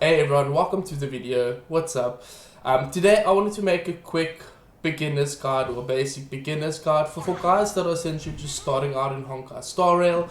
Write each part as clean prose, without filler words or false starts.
Hey everyone, welcome to the video. What's up? Today I wanted to make a quick beginner's guide or basic beginner's guide for guys that are essentially just starting out in Honkai Star Rail.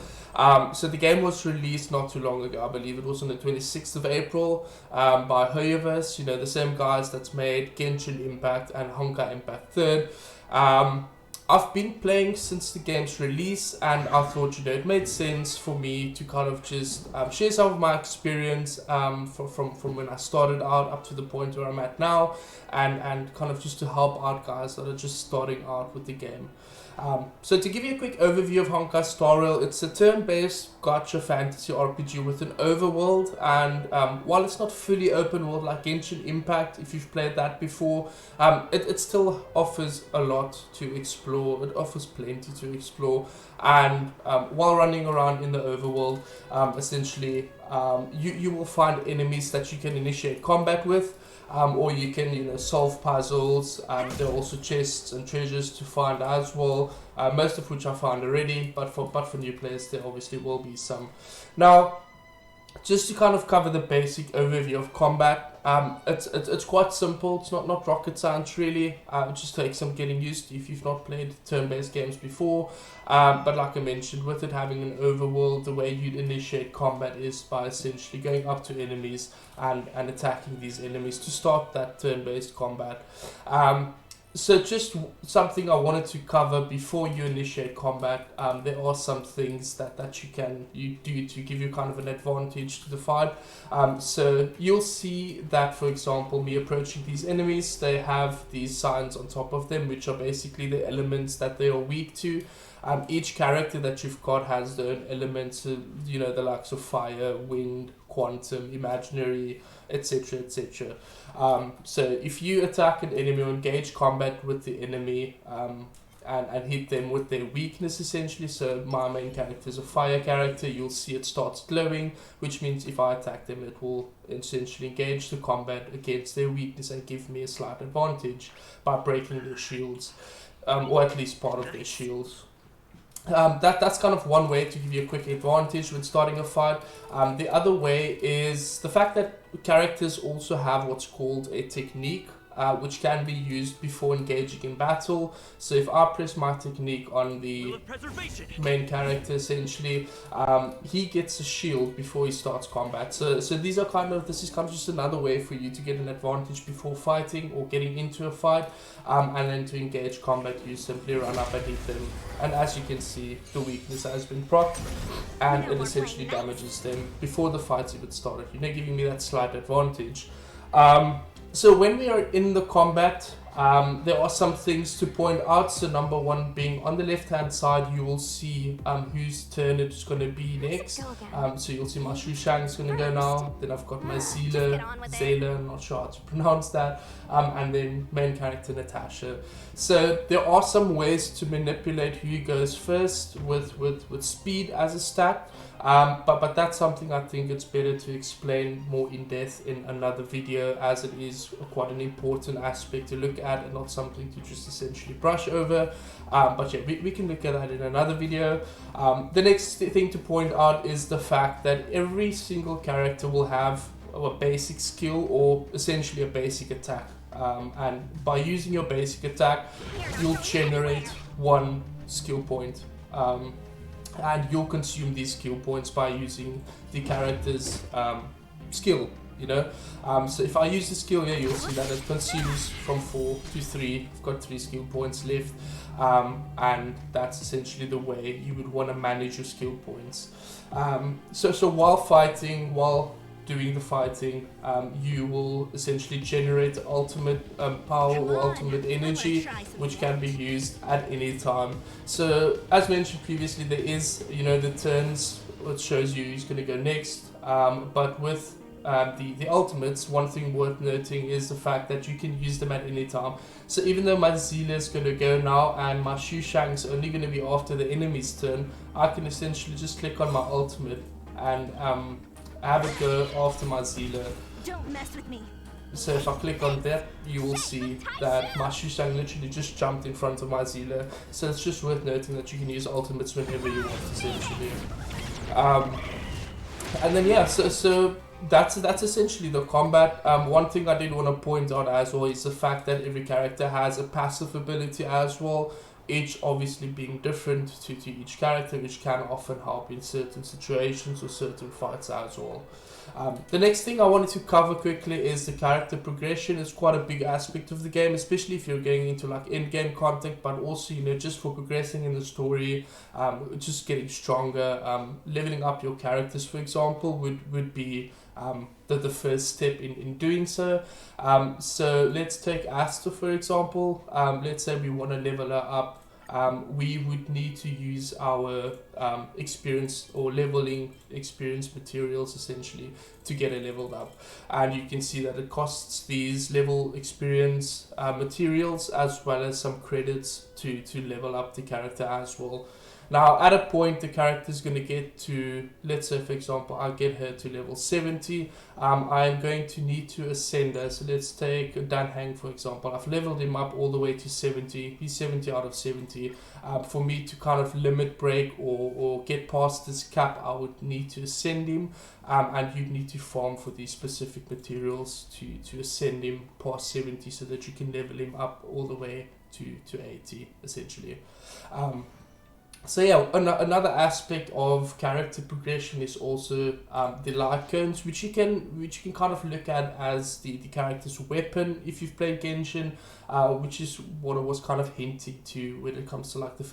So the game was released not too long ago. I believe it was on the 26th of April by HoYoverse, you know, the same guys that's made Genshin Impact and Honkai Impact 3rd. I've been playing since the game's release, and I thought, you know, it made sense for me to kind of just share some of my experience from when I started out up to the point where I'm at now, and kind of just to help out guys that are just starting out with the game. So to give you a quick overview of Honkai Star Rail, it's a turn-based gacha fantasy RPG with an overworld, and while it's not fully open world like Genshin Impact, if you've played that before, it still offers a lot to explore. It offers plenty to explore, and while running around in the overworld, essentially you will find enemies that you can initiate combat with. Or you can, you know, solve puzzles. There are also chests and treasures to find as well, most of which I found already, but for new players there obviously will be some. Now, just to kind of cover the basic overview of combat, it's quite simple. It's not rocket science really. It just takes some getting used to if you've not played turn-based games before. But like I mentioned, with it having an overworld, the way you'd initiate combat is by essentially going up to enemies and attacking these enemies to start that turn-based combat. So just something I wanted to cover before you initiate combat. There are some things that you do to give you kind of an advantage to the fight. So you'll see that, for example, me approaching these enemies, they have these signs on top of them, which are basically the elements that they are weak to. Each character that you've got has their own elements, you know, the likes of fire, wind, quantum, imaginary, etc, etc. So if you attack an enemy or engage combat with the enemy and hit them with their weakness essentially, so my main character is a fire character, you'll see it starts glowing, which means if I attack them it will essentially engage the combat against their weakness and give me a slight advantage by breaking their shields, or at least part of their shields. That's kind of one way to give you a quick advantage when starting a fight. The other way is the fact that characters also have what's called a technique, which can be used before engaging in battle. So if I press my technique on the main character, essentially, he gets a shield before he starts combat. So this is kind of just another way for you to get an advantage before fighting or getting into a fight, and then to engage combat, you simply run up and hit them. And as you can see, the weakness has been procced, and it essentially damages them before the fight's even started, you know, giving me that slight advantage. So when we are in the combat, there are some things to point out. So number one being on the left hand side, you will see whose turn it's going to be next. So you'll see my Shushang is going to go now. Then I've got my Zela, I'm not sure how to pronounce that. And then main character Natasha. So there are some ways to manipulate who goes first with speed as a stat. But that's something I think it's better to explain more in depth in another video, as it is quite an important aspect to look at and not something to just essentially brush over. But yeah, we can look at that in another video. The next thing to point out is the fact that every single character will have a basic skill or essentially a basic attack. And by using your basic attack, you'll generate one skill point. And you'll consume these skill points by using the character's skill, you know. So if I use the skill here, you'll see that it consumes from 4 to 3. I've got 3 skill points left, and that's essentially the way you would want to manage your skill points. So while fighting, while doing the fighting, you will essentially generate ultimate power or ultimate energy, which can be used at any time. So as mentioned previously, there is, you know, the turns, which shows you who's going to go next, but with the ultimates, one thing worth noting is the fact that you can use them at any time. So even though my Zela is going to go now and my Shushang is only going to be after the enemy's turn, I can essentially just click on my ultimate and have it go after my Zela. Don't mess with me. So if I click on that, you will see that my Shushang literally just jumped in front of my Zela. So it's just worth noting that you can use ultimates whenever you want, essentially. And then yeah, so that's essentially the combat. One thing I did want to point out as well is the fact that every character has a passive ability as well, each obviously being different to each character, which can often help in certain situations or certain fights as well. The next thing I wanted to cover quickly is the character progression. It's quite a big aspect of the game, especially if you're going into like end-game content, but also, you know, just for progressing in the story, just getting stronger, leveling up your characters, for example, would be the first step in doing so. So let's take Asta, for example. Let's say we want to level her up. We would need to use our experience or leveling experience materials essentially to get it leveled up, and you can see that it costs these level experience materials as well as some credits to level up the character as well. Now, at a point, the character is going to get to, let's say, for example, I'll get her to level 70. I'm going to need to ascend her. So let's take Danhang, for example. I've leveled him up all the way to 70. He's 70 out of 70. For me to kind of limit break or get past this cap, I would need to ascend him. And you need to farm for these specific materials to ascend him past 70 so that you can level him up all the way to 80, essentially. So yeah, another aspect of character progression is also the light cones, which you can kind of look at as the character's weapon if you've played Genshin, which is what I was kind of hinting to when it comes to like the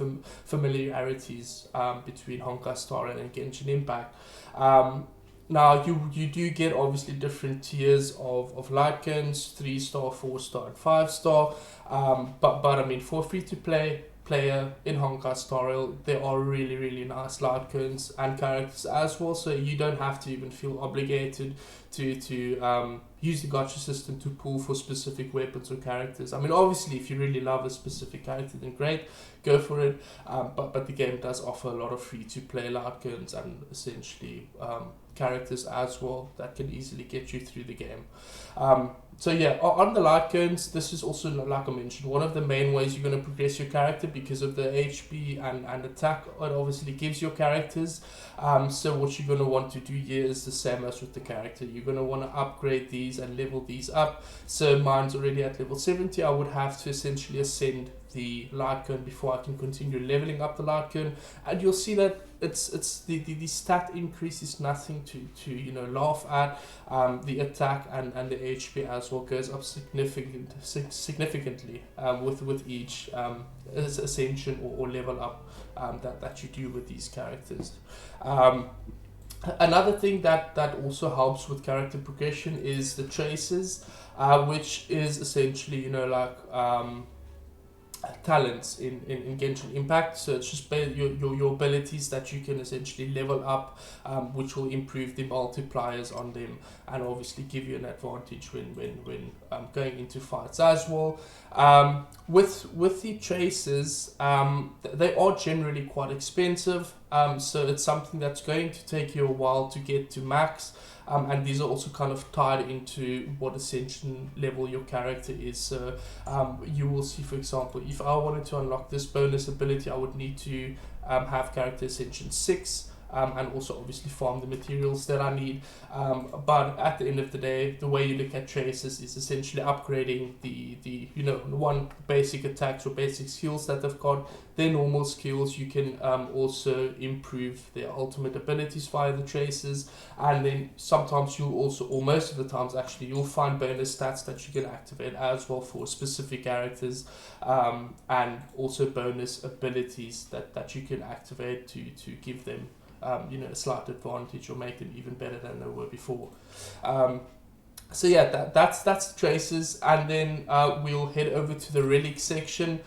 familiarities between Honkai Star Rail and Genshin Impact. Now you do get obviously different tiers of light cones, 3-star, 4-star, and 5-star. But I mean, for free to play player in Honkai Star Rail, there are really nice light cones and characters as well, so you don't have to even feel obligated to use the gacha system to pull for specific weapons or characters. I mean, obviously if you really love a specific character, then great, go for it, but the game does offer a lot of free to play light cones and essentially characters as well that can easily get you through the game. So yeah, on the light cones, this is also, like I mentioned, one of the main ways you're going to progress your character because of the HP and attack it obviously gives your characters. So what you're going to want to do here is the same as with the character. You're going to want to upgrade these and level these up. So mine's already at level 70. I would have to essentially ascend the light cone before I can continue leveling up the light cone, and you'll see that it's the stat increase is nothing to you know laugh at. The attack and the HP as well goes up significantly with each ascension or level up that you do with these characters. Another thing that also helps with character progression is the traces, which is essentially, you know, like talents in Genshin Impact. So it's just your abilities that you can essentially level up, which will improve the multipliers on them and obviously give you an advantage when going into fights as well. With the traces, they are generally quite expensive, so it's something that's going to take you a while to get to max. And these are also kind of tied into what ascension level your character is. So you will see, for example, if I wanted to unlock this bonus ability, I would need to have character ascension 6. And also obviously farm the materials that I need. But at the end of the day, the way you look at traces is essentially upgrading the you know, one basic attacks or basic skills that they've got. Their normal skills, you can also improve their ultimate abilities via the traces, and then sometimes you'll also, or most of the times actually, you'll find bonus stats that you can activate as well for specific characters, and also bonus abilities that you can activate to give them you know, a slight advantage or make them even better than they were before. So yeah, that's the traces, and then we'll head over to the Relics section,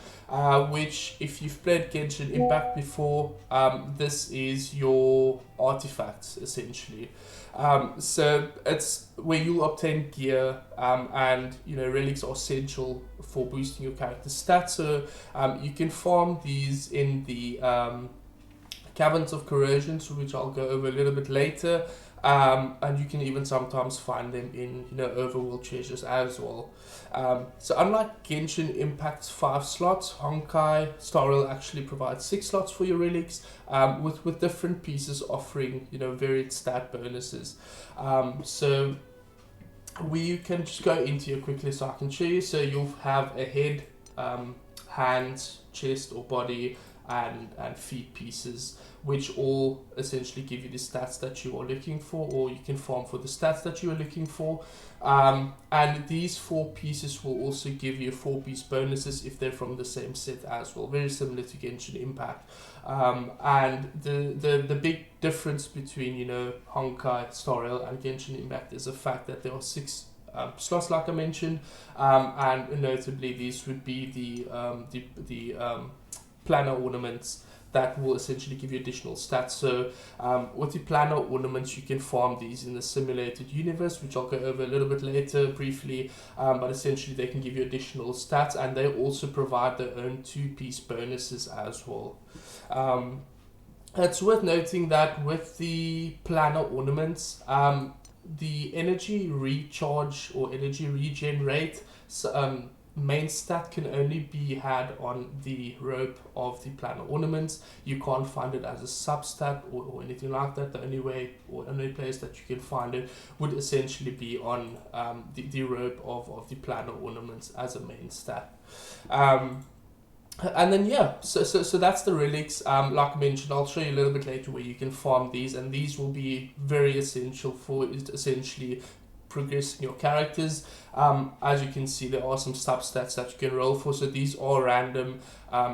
which, if you've played Genshin Impact before, this is your artifacts essentially. So it's where you'll obtain gear, and you know, relics are essential for boosting your character stats. So you can farm these in the Cavern of Corrosion, which I'll go over a little bit later. And you can even sometimes find them in, you know, overworld treasures as well. So unlike Genshin Impact's 5 slots, Honkai Star Rail actually provides 6 slots for your relics, with different pieces offering, you know, varied stat bonuses. So we can just go into it quickly so I can show you. So you'll have a head, hands, chest or body, and feet pieces, which all essentially give you the stats that you are looking for, or you can farm for the stats that you are looking for. And these 4 pieces will also give you 4-piece bonuses if they're from the same set as well, very similar to Genshin Impact. And the big difference between, you know, Honkai Star Rail and Genshin Impact is the fact that there are 6 slots, like I mentioned, and notably these would be the planner ornaments that will essentially give you additional stats. So with the planner ornaments, you can farm these in the simulated universe, which I'll go over a little bit later briefly, but essentially they can give you additional stats, and they also provide their own 2-piece bonuses as well. It's worth noting that with the planner ornaments, the energy recharge or energy regen rate, main stat can only be had on the rope of the planner ornaments. You can't find it as a substat or anything like that. The only way or only place that you can find it would essentially be on the rope of the planner ornaments as a main stat. And then so that's the relics. Like I mentioned, I'll show you a little bit later where you can farm these, and these will be very essential for essentially progressing your characters. As you can see, there are some substats that you can roll for, so these are random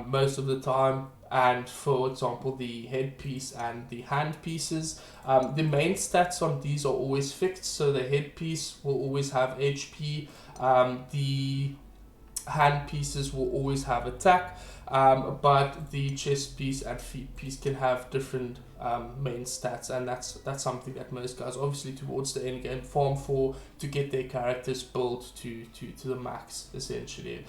most of the time. And for example, the headpiece and the hand pieces, the main stats on these are always fixed. So the headpiece will always have HP, the hand pieces will always have attack, but the chest piece and feet piece can have different main stats, and that's something that most guys obviously towards the end game farm for to get their characters built to the max essentially.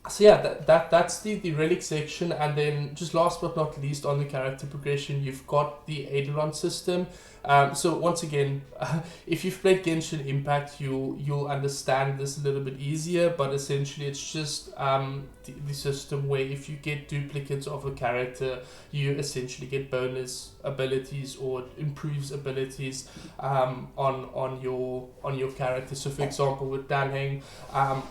So yeah, that's the relic section. And then just last but not least, on the character progression, you've got the Eidolon system. So once again, if you've played Genshin Impact, you'll understand this a little bit easier, but essentially it's just the system where if you get duplicates of a character, you essentially get bonus abilities or improves abilities on your character. So for example, with Danheng,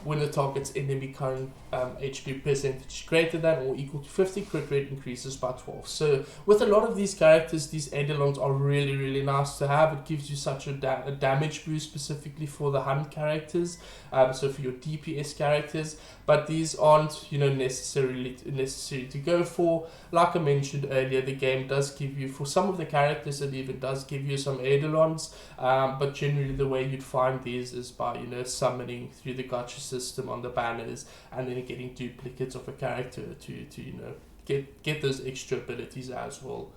when the target's enemy current HP percentage greater than or equal to 50, crit rate increases by 12. So with a lot of these characters, these Eidolons are really nice to have. It gives you such a damage boost specifically for the hunt characters, so for your DPS characters, but these aren't, you know, necessary to go for. Like I mentioned earlier, the game does give you, for some of the characters, it even does give you some Eidolons, but generally the way you'd find these is by, you know, summoning through the Gacha system on the banners, and then getting duplicates of a character to you know, get those extra abilities as well.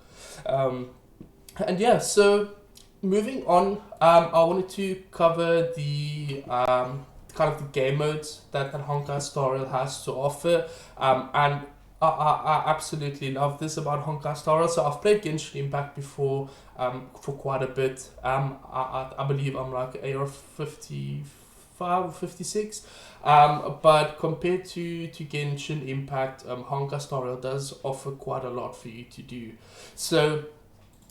And yeah, so moving on, I wanted to cover the kind of the game modes that Honkai Star Rail has to offer, and I absolutely love this about Honkai Star Rail. So I've played Genshin Impact before for quite a bit. I believe I'm like AR 55 or 56, but compared to Genshin Impact, Honkai Star Rail does offer quite a lot for you to do. So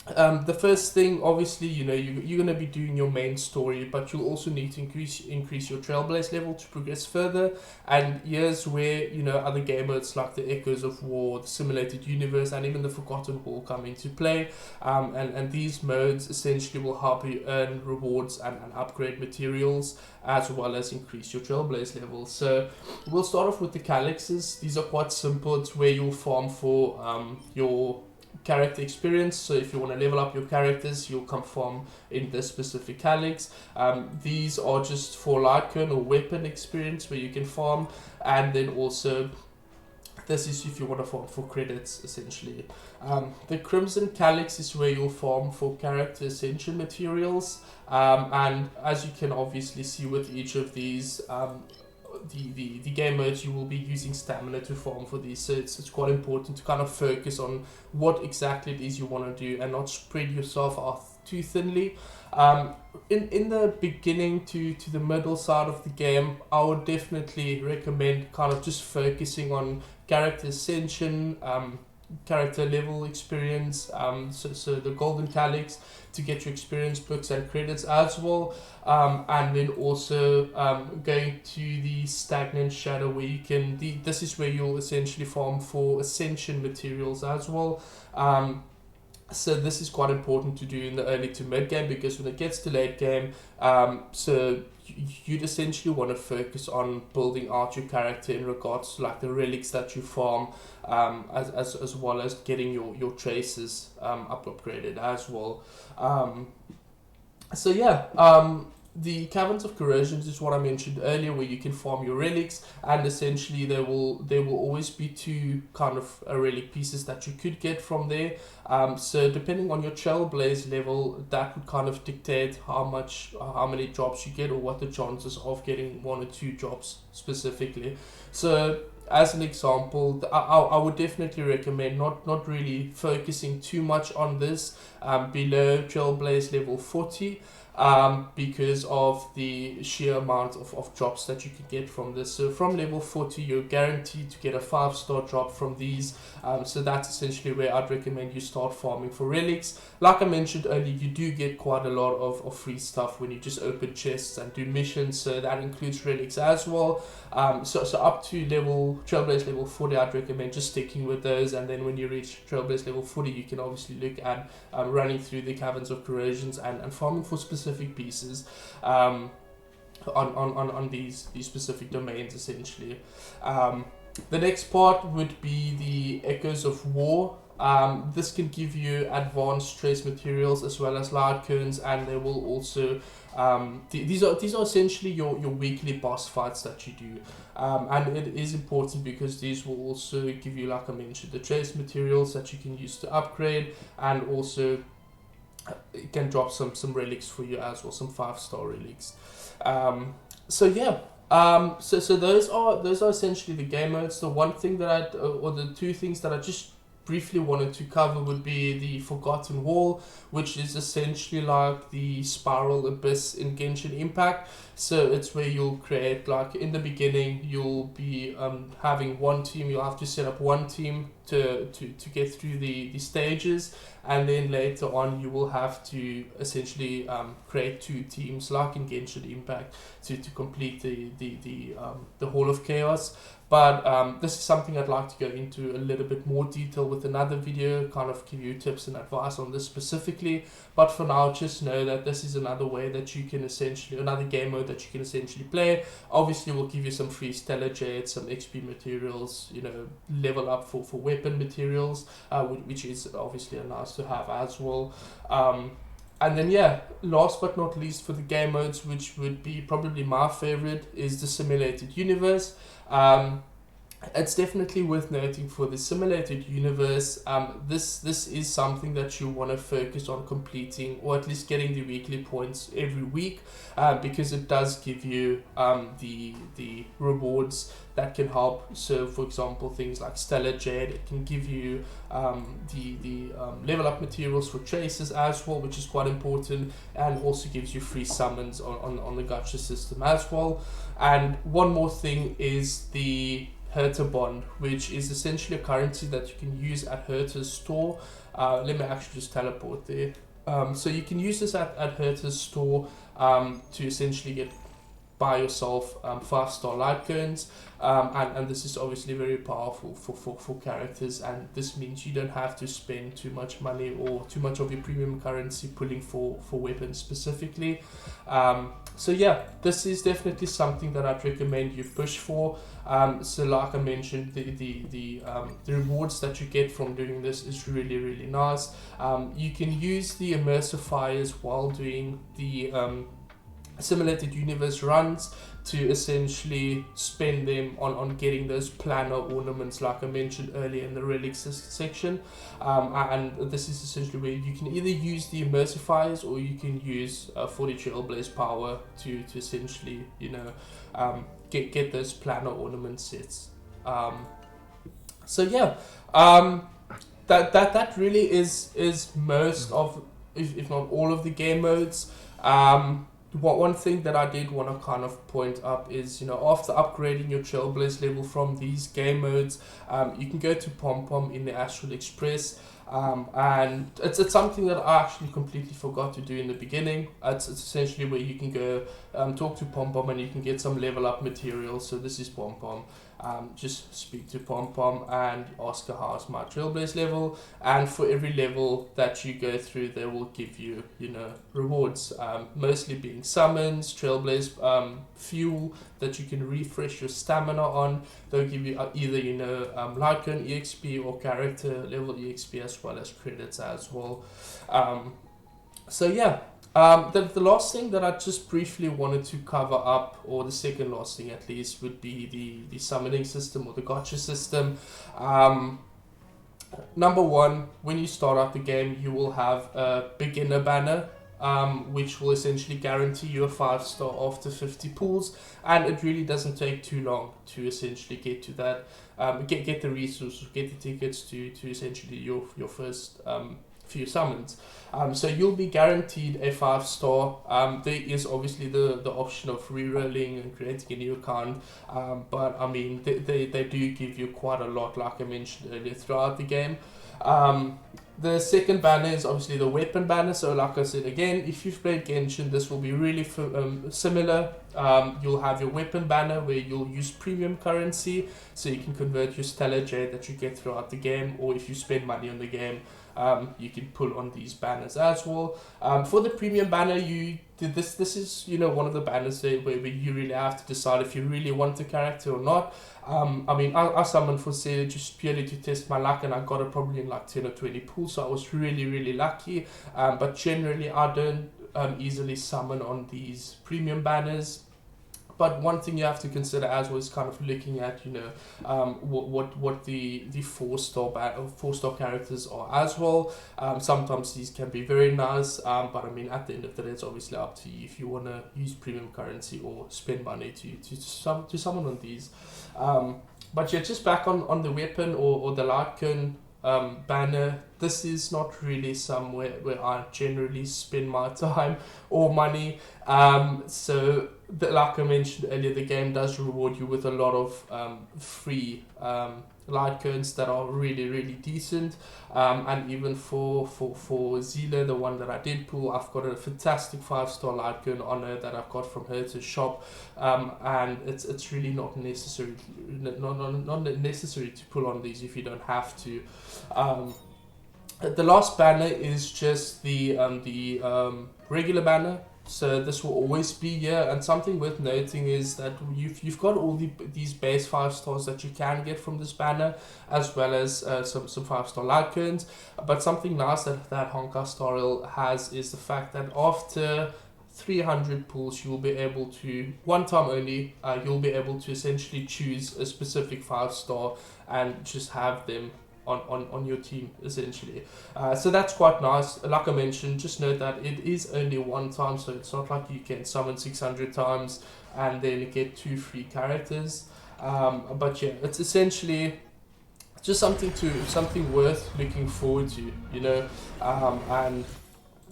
the first thing, obviously, you know, you're going to be doing your main story, but you'll also need to increase your Trailblaze level to progress further. And here's where, you know, other game modes like the Echoes of War, the Simulated Universe, and even the Forgotten Hall come into play. And these modes essentially will help you earn rewards and upgrade materials, as well as increase your Trailblaze level. So we'll start off with the Calyxes. These are quite simple. It's where you'll farm for your character experience. So if you want to level up your characters, you'll come from in this specific Calyx. These are just for Lycan or weapon experience where you can farm, and then also this is if you want to farm for credits essentially. The Crimson Calyx is where you'll farm for character essential materials, and as you can obviously see with each of these the game modes, you will be using stamina to farm for these, so it's quite important to kind of focus on what exactly it is you want to do and not spread yourself out too thinly. In the beginning to the middle side of the game, I would definitely recommend kind of just focusing on character ascension, character level experience, so the golden Calyx to get your experience books and credits as well, and then also going to the Stagnant Shadow where you can, this is where you'll essentially farm for ascension materials as well. So this is quite important to do in the early to mid game, because when it gets to late game, so you'd essentially want to focus on building out your character in regards to like the relics that you farm, as well as getting your traces upgraded as well. So yeah, the Caverns of Corrosion is what I mentioned earlier, where you can farm your relics, and essentially there will always be two kind of relic pieces that you could get from there. So depending on your Trailblaze level, that would kind of dictate how many jobs you get, or what the chances of getting 1 or 2 jobs specifically. So as an example, I would definitely recommend not really focusing too much on this below Trailblaze level 40. Because of the sheer amount of drops that you could get from this. So from level 40, you're guaranteed to get a 5-star drop from these. So that's essentially where I'd recommend you start farming for relics. Like I mentioned earlier, you do get quite a lot of free stuff when you just open chests and do missions. So that includes relics as well. So up to Trailblaze level 40, I'd recommend just sticking with those. And then when you reach Trailblaze level 40, you can obviously look at running through the Caverns of Corrosions and farming for specific pieces on these specific domains essentially. The next part would be the Echoes of War. This can give you advanced trace materials as well as light cones, and they will also these are essentially your weekly boss fights that you do, and it is important because these will also give you, like I mentioned, the trace materials that you can use to upgrade, and also it can drop some relics for you as well, some 5-star relics. So yeah, so those are essentially the game modes. The one thing that or the two things that I just briefly wanted to cover would be the Forgotten Wall, which is essentially like the spiral abyss in Genshin Impact. So it's where you'll create, like in the beginning, you'll be having one team. You'll have to set up one team to get through the stages, and then later on you will have to essentially create 2 teams, like in Genshin Impact, to complete the Hall of Chaos. But this is something I'd like to go into a little bit more detail with another video, kind of give you tips and advice on this specifically. But for now, just know that this is another way that you can essentially, another game mode that you can essentially play. Obviously, we'll give you some free Stellar Jade, some XP materials, level up for weapon materials, which is obviously nice to have as well. And then yeah, last but not least for the game modes, which would be probably my favorite, is the Simulated Universe. It's definitely worth noting for the Simulated Universe, this is something that you want to focus on completing, or at least getting the weekly points every week, because it does give you the rewards that can help. So for example, things like Stellar Jade, it can give you the level up materials for traces as well, which is quite important, and also gives you free summons on the Gacha system as well. And one more thing is the Herta Bond, which is essentially a currency that you can use at Herta's store. Let me actually just teleport there. So you can use this at Herta's store to essentially buy yourself 5-star light cones, and this is obviously very powerful for characters, and this means you don't have to spend too much money or too much of your premium currency pulling for weapons specifically. So yeah, this is definitely something that I'd recommend you push for. So like I mentioned, the rewards that you get from doing this is really nice. You can use the immersifiers while doing the Simulated Universe runs to essentially spend them on getting those planner ornaments, like I mentioned earlier in the Relics section. And this is essentially where you can either use the immersifiers, or you can use 40 Trailblaze power to essentially get those planner ornament sets. So yeah, that really is most of if not all of the game modes. One thing that I did want to kind of point up is, after upgrading your Trailblaze level from these game modes, you can go to Pom Pom in the Astral Express. And it's something that I actually completely forgot to do in the beginning. It's essentially where you can go talk to Pom Pom and you can get some level up material. So this is Pom Pom. Just speak to Pom Pom and ask her how's my Trailblaze level. And for every level that you go through, they will give you, rewards. Mostly being summons, Trailblaze fuel that you can refresh your stamina on. They'll give you either, Lycan EXP or character level EXP as well as credits as well. The last thing that I just briefly wanted to cover up, or the second last thing at least, would be the summoning system or the gacha system. Number one, when you start out the game, you will have a beginner banner, which will essentially guarantee you a 5-star after 50 pulls, and it really doesn't take too long to essentially get to that, get the resources, get the tickets to essentially your first few summons. So you'll be guaranteed a 5-star. There is obviously the option of re-rolling and creating a new account, but I mean they do give you quite a lot, like I mentioned earlier, throughout the game. The second banner is obviously the weapon banner. So like I said again, if you've played Genshin, this will be really similar. You'll have your weapon banner where you'll use premium currency, so you can convert your stellar jade that you get throughout the game, or if you spend money on the game, you can pull on these banners as well. For the premium banner, this is one of the banners where you really have to decide if you really want the character or not. I summoned for Zeta just purely to test my luck, and I got it probably in like 10 or 20 pulls, so I was really lucky. But generally I don't easily summon on these premium banners. But one thing you have to consider as well is kind of looking at what the 4-star characters are as well. Sometimes these can be very nice, but I mean at the end of the day, it's obviously up to you if you want to use premium currency or spend money to summon on these. But yeah, just back on the weapon or the Lycan banner, this is not really somewhere where I generally spend my time or money. Like I mentioned earlier, the game does reward you with a lot of free Lycans that are really decent. And even for Zila, the one that I did pull, I've got a fantastic 5-star Lycan on her that I've got from her to shop, and it's really not necessary to pull on these if you don't have to. The last banner is just the regular banner. So this will always be here, and something worth noting is that you've got all these base 5 stars that you can get from this banner, as well as some 5-star Lycans. But something nice that Honkai Star Rail has is the fact that after 300 pulls, you will be able to, one time only, you'll be able to essentially choose a specific 5-star and just have them on your team essentially. So that's quite nice. Like I mentioned, just note that it is only one time, so it's not like you can summon 600 times and then get 2 free characters. But yeah, it's essentially just something worth looking forward to, and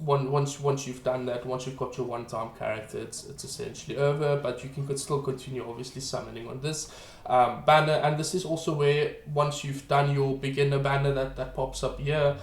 once you've done that, once you've got your one-time character, it's essentially over. But you can still continue obviously summoning on this banner, and this is also where once you've done your beginner banner that pops up here,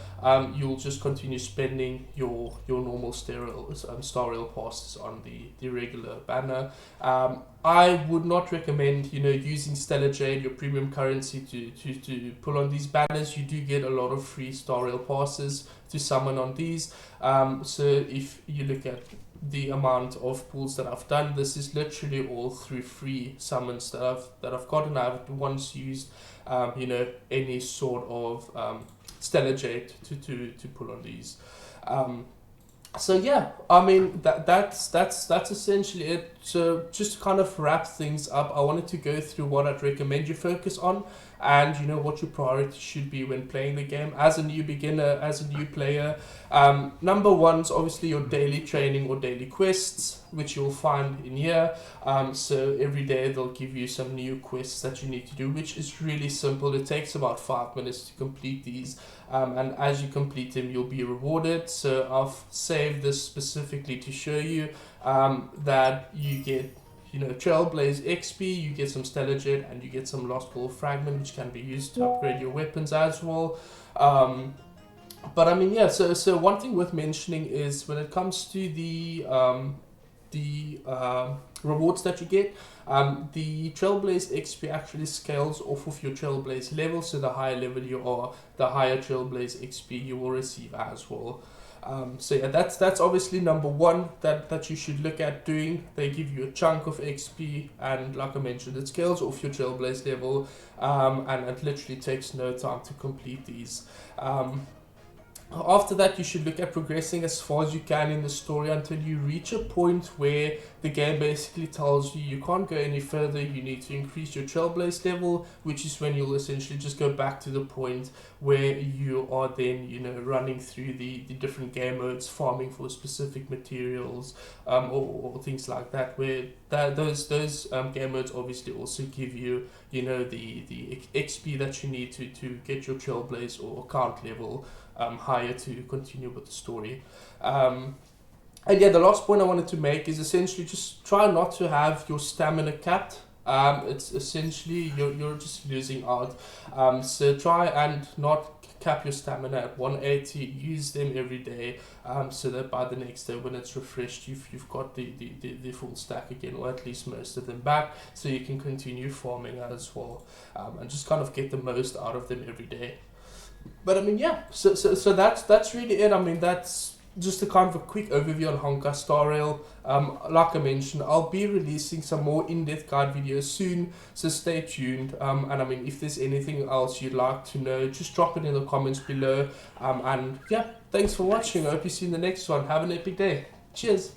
you'll just continue spending your normal Star Rail passes on the regular banner. I would not recommend using Stellar Jade, your premium currency, to pull on these banners. You do get a lot of free Star Rail passes to summon on these. So if you look at the amount of pulls that I've done, this is literally all through free summons that I've gotten. I haven't once used any sort of Stellar Jade to pull on these. So yeah, I mean that's essentially it. So just to kind of wrap things up, I wanted to go through what I'd recommend you focus on and you know what your priority should be when playing the game as a new beginner, as a new player. Number one is obviously your daily training or daily quests, which you'll find in here. So every day they'll give you some new quests that you need to do, which is really simple. It takes about 5 minutes to complete these, and as you complete them you'll be rewarded. So I've saved this specifically to show you that you get, you know, Trailblaze XP, you get some Stellar Jet, and you get some Lost Ball Fragment, which can be used to upgrade your weapons as well. But I mean, yeah, so one thing worth mentioning is when it comes to the rewards that you get, the Trailblaze XP actually scales off of your Trailblaze level, so the higher level you are, the higher Trailblaze XP you will receive as well. So yeah, that's obviously number one that you should look at doing. They give you a chunk of XP, and like I mentioned, it scales off your Trailblaze level, and it literally takes no time to complete these. After that, you should look at progressing as far as you can in the story until you reach a point where the game basically tells you you can't go any further, you need to increase your Trailblaze level, which is when you'll essentially just go back to the point where you are then, you know, running through the different game modes, farming for specific materials, or things like that, where those game modes obviously also give you, you know, the XP that you need to get your Trailblaze or account level higher to continue with the story. And yeah, the last point I wanted to make is essentially just try not to have your stamina capped. It's essentially you're just losing out. So try and not cap your stamina at 180. Use them every day, so that by the next day when it's refreshed, you've got the full stack again, or at least most of them back, so you can continue farming as well, and just kind of get the most out of them every day. But I mean, yeah, so that's really it. I mean, that's just a kind of a quick overview on Honkai Star Rail. Like I mentioned, I'll be releasing some more in-depth guide videos soon, so stay tuned. And I mean, if there's anything else you'd like to know, just drop it in the comments below. And yeah, thanks for watching. I hope you see you in the next one. Have an epic day. Cheers.